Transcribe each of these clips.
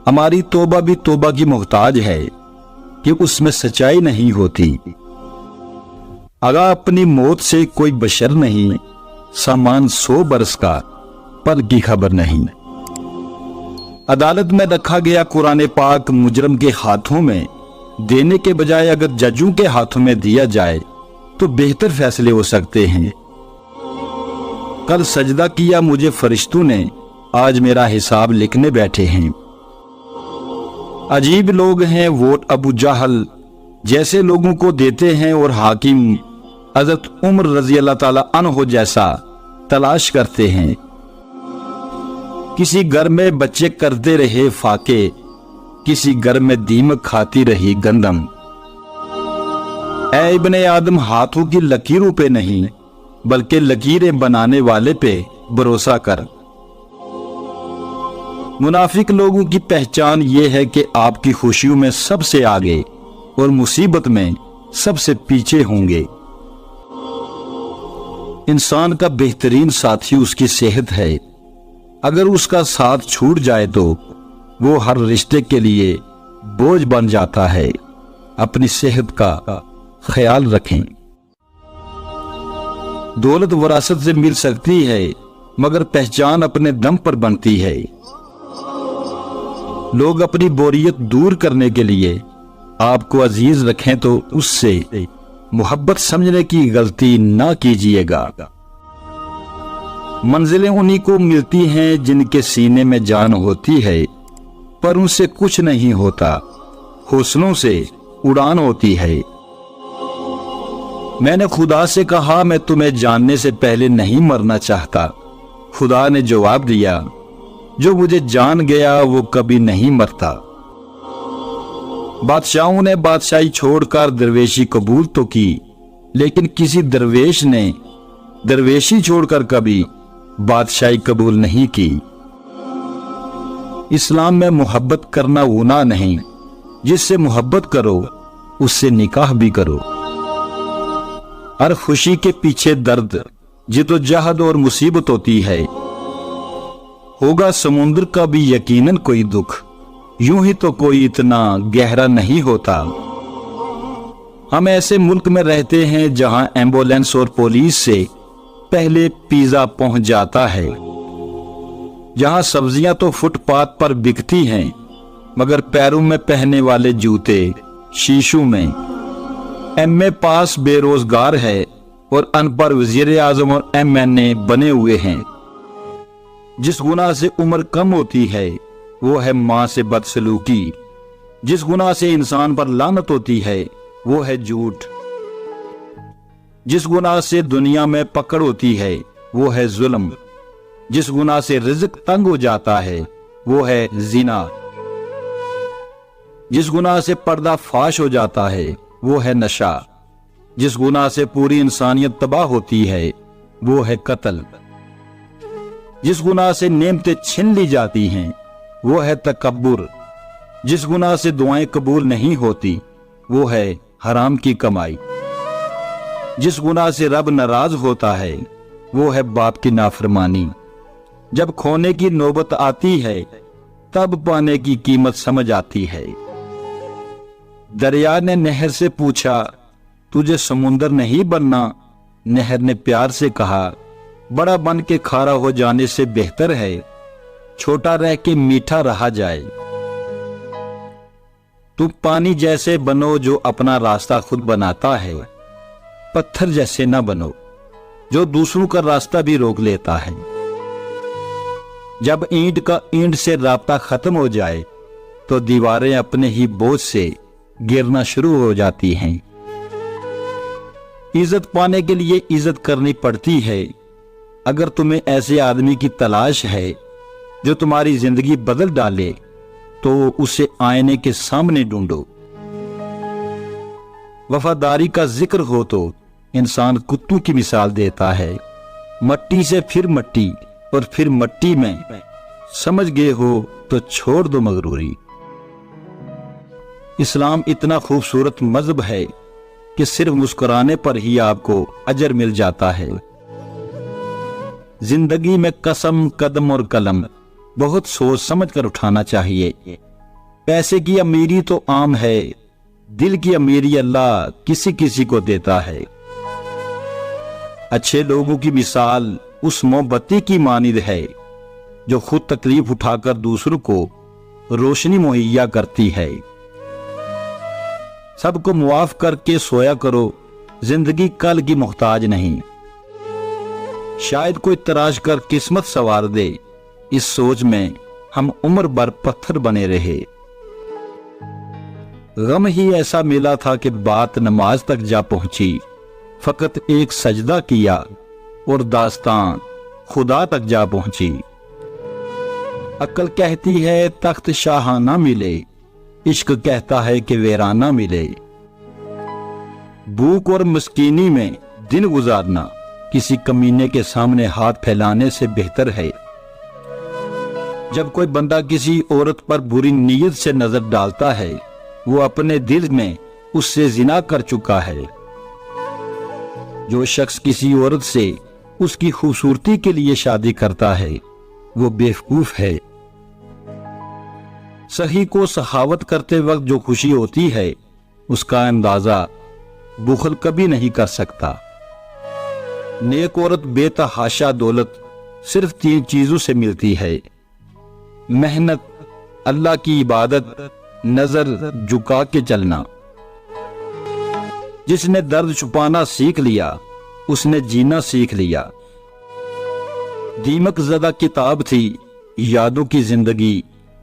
हमारी तौबा भी तौबा की मोहताज है कि उसमें सच्चाई नहीं होती। अगर अपनी मौत से कोई बशर नहीं, सामान 100 बरस का पर की खबर नहीं। अदालत में रखा गया कुरान पाक मुजरम के हाथों में देने के बजाय अगर जजों के हाथों में दिया जाए तो बेहतर फैसले हो सकते हैं। कल सजदा किया मुझे फरिश्तों ने, आज मेरा हिसाब लिखने बैठे हैं। अजीब लोग हैं वोट अबू जहल जैसे लोगों को देते हैं और हाकिम हजरत उमर रजी अल्लाह ताला अन्हो जैसा तलाश करते हैं। किसी घर में बच्चे करते रहे फाके, किसी घर में दीमक खाती रही गंदम। ऐ इब्ने आदम, हाथों की लकीरों पे नहीं बल्कि लकीरें बनाने वाले पे भरोसा कर। मुनाफिक लोगों की पहचान ये है कि आपकी खुशियों में सबसे आगे और मुसीबत में सबसे पीछे होंगे। इंसान का बेहतरीन साथी उसकी सेहत है। अगर उसका साथ छूट जाए तो वो हर रिश्ते के लिए बोझ बन जाता है। अपनी सेहत का ख्याल रखें। दौलत विरासत से मिल सकती है मगर पहचान अपने दम पर बनती है। लोग अपनी बोरियत दूर करने के लिए आपको अजीज रखें तो उससे मोहब्बत समझने की गलती ना कीजिएगा। मंजिलें उन्हीं को मिलती हैं जिनके सीने में जान होती है, पर उनसे कुछ नहीं होता, हौसलों से उड़ान होती है। मैंने खुदा से कहा मैं तुम्हें जानने से पहले नहीं मरना चाहता। खुदा ने जवाब दिया, जो मुझे जान गया वो कभी नहीं मरता। बादशाहों ने बादशाही छोड़कर दरवेशी कबूल तो की, लेकिन किसी दरवेश ने दरवेशी छोड़कर कभी बादशाही कबूल नहीं की। इस्लाम में मोहब्बत करना गुनाह नहीं, जिससे मोहब्बत करो उससे निकाह भी करो। हर खुशी के पीछे दर्द, जिद्दोजहद और मुसीबत होती है। होगा समुद्र का भी यकीनन कोई दुख, यूं ही तो कोई इतना गहरा नहीं होता। हम ऐसे मुल्क में रहते हैं जहां एम्बुलेंस और पुलिस से पहले पिज्जा पहुंच जाता है, जहां सब्जियां तो फुटपाथ पर बिकती हैं मगर पैरों में पहनने वाले जूते शीशों में। एमए पास बेरोजगार है और अनपढ़ वजीर आजम और एमएनए बने हुए हैं। जिस गुनाह से उम्र कम होती है वो है माँ से बदसलूकी। जिस गुनाह से इंसान पर लानत होती है वो है झूठ। जिस गुनाह से दुनिया में पकड़ होती है वो है जुल्म। जिस गुनाह से रिज़्क तंग हो जाता है वो है जिना। जिस गुनाह से पर्दा फाश हो जाता है वो है नशा। जिस गुनाह से पूरी इंसानियत तबाह होती है वो है कत्ल। जिस गुनाह से नेमतें छीन ली जाती हैं वो है तकब्बुर। जिस गुनाह से दुआएं कबूल नहीं होती वो है हराम की कमाई। जिस गुनाह से रब नाराज होता है वो है बाप की नाफरमानी। जब खोने की नौबत आती है तब पाने की कीमत समझ आती है। दरिया ने नहर से पूछा, तुझे समुंदर नहीं बनना? नहर ने प्यार से कहा, बड़ा बन के खारा हो जाने से बेहतर है छोटा रह के मीठा रहा जाए। तुम पानी जैसे बनो जो अपना रास्ता खुद बनाता है, पत्थर जैसे न बनो जो दूसरों का रास्ता भी रोक लेता है। जब ईंट का ईंट से राब्ता खत्म हो जाए तो दीवारें अपने ही बोझ से गिरना शुरू हो जाती हैं। इज्जत पाने के लिए इज्जत करनी पड़ती है। अगर तुम्हें ऐसे आदमी की तलाश है जो तुम्हारी जिंदगी बदल डाले तो उसे आईने के सामने ढूंढो। वफादारी का जिक्र हो तो इंसान कुत्तों की मिसाल देता है। मट्टी से फिर मट्टी और फिर मट्टी में, समझ गए हो तो छोड़ दो मगरूरी। इस्लाम इतना खूबसूरत मजहब है कि सिर्फ मुस्कुराने पर ही आपको अजर मिल जाता है। जिंदगी में कसम, कदम और कलम बहुत सोच समझ कर उठाना चाहिए। پیسے کی امیری تو عام ہے، دل کی امیری اللہ کسی کسی کو دیتا ہے۔ اچھے لوگوں کی مثال اس موم بتی کی مانند ہے جو خود تکلیف اٹھا کر دوسروں کو روشنی مہیا کرتی ہے۔ سب کو معاف کر کے سویا کرو، زندگی کل کی محتاج نہیں۔ شاید کوئی تراش کر قسمت سنوار دے، اس سوچ میں ہم عمر بھر پتھر بنے رہے۔ غم ہی ایسا ملا تھا کہ بات نماز تک جا پہنچی، فقط ایک سجدہ کیا اور داستان خدا تک جا پہنچی۔ عقل کہتی ہے تخت شاہانہ ملے، عشق کہتا ہے کہ ویرانہ ملے۔ بھوک اور مسکینی میں دن گزارنا کسی کمینے کے سامنے ہاتھ پھیلانے سے بہتر ہے۔ جب کوئی بندہ کسی عورت پر بری نیت سے نظر ڈالتا ہے، وہ اپنے دل میں اس سے زنا کر چکا ہے۔ جو شخص کسی عورت سے اس کی خوبصورتی کے لیے شادی کرتا ہے، وہ بیوقوف ہے۔ سخی کو سخاوت کرتے وقت جو خوشی ہوتی ہے، اس کا اندازہ بخل کبھی نہیں کر سکتا۔ نیک عورت بے تحاشا دولت صرف 3 چیزوں سے ملتی ہے: محنت، اللہ کی عبادت، نظر جھکا کے چلنا۔ جس نے درد چھپانا سیکھ لیا، اس نے جینا سیکھ لیا۔ دیمک زدہ کتاب تھی یادوں کی زندگی،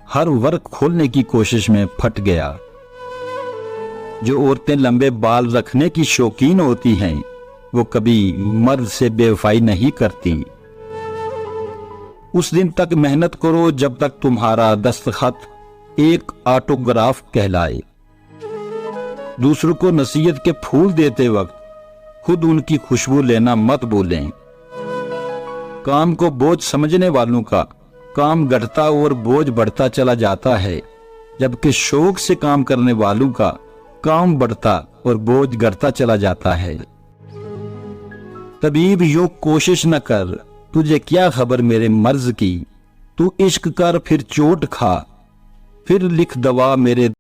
ہر ورق کھولنے کی کوشش میں پھٹ گیا۔ جو عورتیں لمبے بال رکھنے کی شوقین ہوتی ہیں، وہ کبھی مرد سے بے وفائی نہیں کرتی۔ اس دن تک محنت کرو جب تک تمہارا دستخط ایک آٹوگراف کہلائے۔ دوسروں کو نصیحت کے پھول دیتے وقت خود ان کی خوشبو لینا مت بھولیں۔ کام کو بوجھ سمجھنے والوں کا کام گھٹتا اور بوجھ بڑھتا چلا جاتا ہے، جبکہ شوق سے کام کرنے والوں کا کام بڑھتا اور بوجھ گھٹتا چلا جاتا ہے۔ طبیب یوں کوشش نہ کر، تجھے کیا خبر میرے مرض کی، تو عشق کر پھر چوٹ کھا، پھر لکھ دوا میرے